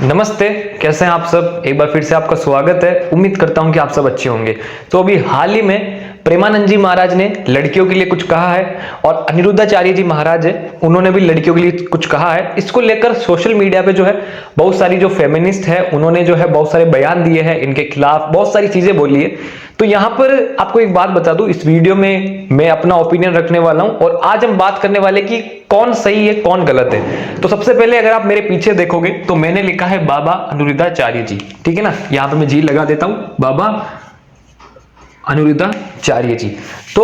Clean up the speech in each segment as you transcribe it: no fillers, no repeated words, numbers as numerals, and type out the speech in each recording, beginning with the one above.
नमस्ते, कैसे हैं आप सब। एक बार फिर से आपका स्वागत है। उम्मीद करता हूं कि आप सब अच्छे होंगे। तो अभी हाल ही में प्रेमानंद जी महाराज ने लड़कियों के लिए कुछ कहा है और अनिरुद्धाचार्य जी महाराज है, उन्होंने भी लड़कियों के लिए कुछ कहा है। इसको लेकर सोशल मीडिया पे जो है बहुत सारी जो फेमिनिस्ट है उन्होंने जो है बहुत सारे बयान दिए हैं, इनके खिलाफ बहुत सारी चीजें बोली है। तो यहाँ पर आपको एक बात बता दूं, इस वीडियो में मैं अपना ओपिनियन रखने वाला हूं और आज हम बात करने वाले कि कौन सही है कौन गलत है। तो सबसे पहले अगर आप मेरे पीछे देखोगे तो मैंने लिखा है बाबा अनिरुद्धाचार्य जी, ठीक है ना। यहाँ पे मैं जी लगा देता हूं, बाबा अनिरुद्धाचार्य जी। तो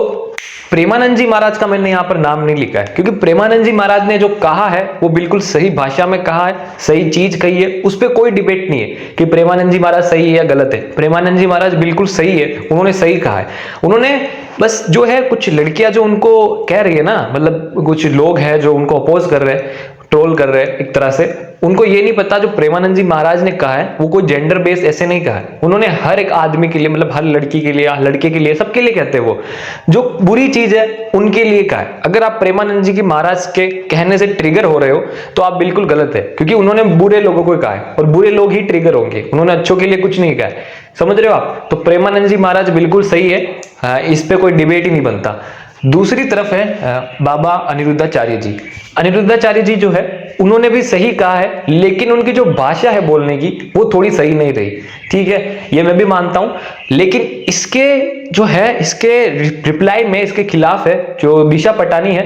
प्रेमानंद जी महाराज का मैंने यहाँ पर नाम नहीं लिखा है क्योंकि प्रेमानंद जी महाराज ने जो कहा है वो बिल्कुल सही भाषा में कहा है, सही चीज कही है, उस पर कोई डिबेट नहीं है कि प्रेमानंद जी महाराज सही है या गलत है। प्रेमानंद जी महाराज बिल्कुल सही है, उन्होंने सही कहा है। उन्होंने बस जो है कुछ लड़कियां जो उनको कह रही है ना, मतलब कुछ लोग हैं जो उनको अपोज कर रहे हैं, ट्रोल कर रहे हैं एक तरह से, उनको ये नहीं पता जो प्रेमानंद जी महाराज ने कहा है वो कोई जेंडर बेस ऐसे नहीं कहा है। उन्होंने हर एक आदमी के लिए, मतलब हर लड़की के लिए, लड़के के लिए, सबके लिए कहते हैं। वो जो बुरी चीज है उनके लिए कहा है। अगर आप प्रेमानंद जी की महाराज के कहने से ट्रिगर हो रहे हो तो आप बिल्कुल गलत है, क्योंकि उन्होंने बुरे लोगों को कहा है और बुरे लोग ही ट्रिगर होंगे, उन्होंने अच्छों के लिए कुछ नहीं कहा है। समझ रहे हो आप। तो प्रेमानंद जी महाराज बिल्कुल सही है, इस पे कोई डिबेट ही नहीं बनता। दूसरी तरफ है बाबा अनिरुद्धाचार्य जी। अनिरुद्धाचार्य जी जो है उन्होंने भी सही कहा है, लेकिन उनकी जो भाषा है बोलने की वो थोड़ी सही नहीं रही। ठीक है, ये मैं भी मानता हूं, लेकिन इसके जो है इसके रिप्लाई में इसके खिलाफ है जो दिशा पटानी है,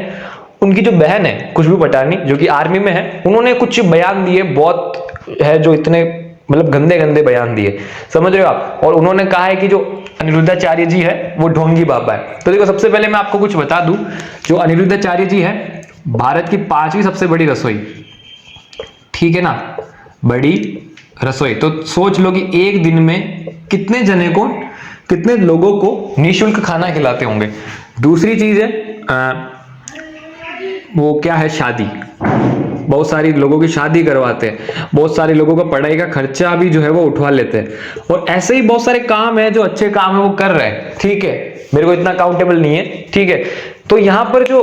उनकी जो बहन है खुशबू पटानी जो कि आर्मी में है, उन्होंने कुछ बयान दिए बहुत है जो इतने मतलब गंदे गंदे बयान दिए, समझ रहे हो आप। और उन्होंने कहा है कि जो अनिरुद्धाचार्य जी है वो ढोंगी बाबा है। तो देखो, सबसे पहले मैं आपको कुछ बता दूं, जो अनिरुद्धाचार्य जी है भारत की 5वीं सबसे बड़ी रसोई, ठीक है ना, बड़ी रसोई। तो सोच लो कि एक दिन में कितने जने को, कितने लोगों को निःशुल्क खाना खिलाते होंगे। दूसरी चीज है वो क्या है, शादी, बहुत सारी लोगों की शादी करवाते हैं, बहुत सारे लोगों का पढ़ाई का खर्चा भी जो है वो उठवा लेते हैं। और ऐसे ही बहुत सारे काम है जो अच्छे काम है वो कर रहे हैं, ठीक है, मेरे को इतना अकाउंटेबल नहीं है, ठीक है। तो यहां पर जो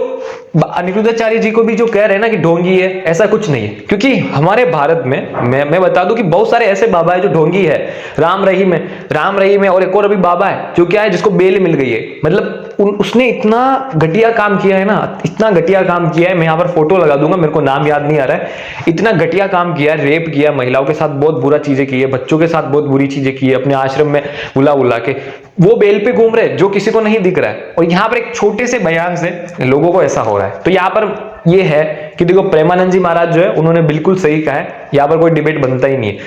अनिरुद्धाचार्य जी को भी जो कह रहे हैं ना कि ढोंगी है, ऐसा कुछ नहीं है, क्योंकि हमारे भारत में मैं बता दूं कि बहुत सारे ऐसे बाबा है जो ढोंगी है। राम रहीम है और एक और अभी बाबा है जो क्या है, जिसको बेल मिल गई है। मतलब उसने इतना घटिया काम किया है ना, इतना घटिया काम किया है, मैं यहाँ पर फोटो लगा दूंगा, मेरे को नाम याद नहीं आ रहा है। इतना घटिया काम किया, रेप किया, महिलाओं के साथ बहुत बुरा चीजें की है, बच्चों के साथ बहुत बुरी चीजें की है, अपने आश्रम में बुला के वो बेल पे घूम रहे जो किसी को नहीं दिख रहा है। और यहाँ पर एक छोटे से बयान से लोगों को ऐसा हो रहा है। तो यहाँ पर ये है कि देखो, प्रेमानंद जी महाराज जो है उन्होंने बिल्कुल सही कहा है, यहाँ पर कोई डिबेट बनता ही नहीं है।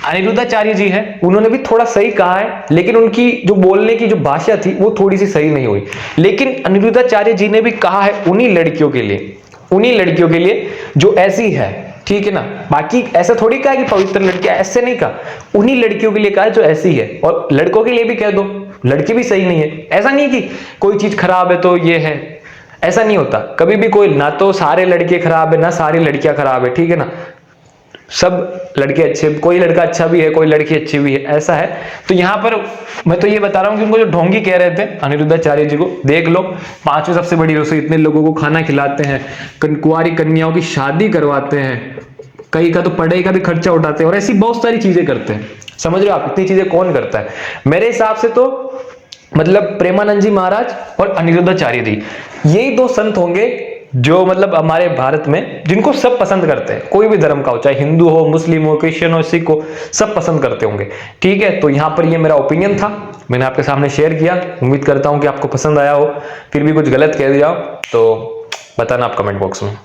अनिरुद्धाचार्य जी है, उन्होंने भी थोड़ा सही कहा है, लेकिन उनकी जो बोलने की जो भाषा थी वो थोड़ी सी सही नहीं हुई। लेकिन अनिरुद्धाचार्य जी ने भी कहा है उन्हीं लड़कियों के लिए जो ऐसी है, ठीक है ना। बाकी ऐसा थोड़ी कहा कि पवित्र लड़कियां, ऐसे नहीं कहा, उन्हीं लड़कियों के लिए कहा जो ऐसी है। और लड़कों के लिए भी कह दो, लड़की भी सही नहीं है। ऐसा नहीं कि कोई चीज खराब है तो ये है, ऐसा नहीं होता कभी भी। कोई ना तो सारे लड़के खराब है ना सारी लड़कियां खराब है, ठीक है ना। सब लड़के अच्छे, कोई लड़का अच्छा भी है, कोई लड़की अच्छी भी है, ऐसा है। तो यहाँ पर मैं तो ये बता रहा हूँ कि उनको जो ढोंगी कह रहे थे अनिरुद्धाचार्य जी को, देख लो, 5वीं सबसे बड़ी रसोई, इतने लोगों को खाना खिलाते हैं, कुंवारी कन्याओं की शादी करवाते हैं, कई का तो पढ़ाई का भी खर्चा उठाते हैं और ऐसी बहुत सारी चीजें करते हैं। समझ रहे हो आप, इतनी चीजें कौन करता है। मेरे हिसाब से तो मतलब प्रेमानंद जी महाराज और अनिरुद्धाचार्य जी, यही दो संत होंगे जो मतलब हमारे भारत में जिनको सब पसंद करते हैं, कोई भी धर्म का हो, चाहे हिंदू हो, मुस्लिम हो, क्रिश्चियन हो, सिख हो, सब पसंद करते होंगे, ठीक है। तो यहाँ पर ये मेरा ओपिनियन था, मैंने आपके सामने शेयर किया। उम्मीद करता हूँ कि आपको पसंद आया हो। फिर भी कुछ गलत कह दिया हो तो बताना आप कमेंट बॉक्स में।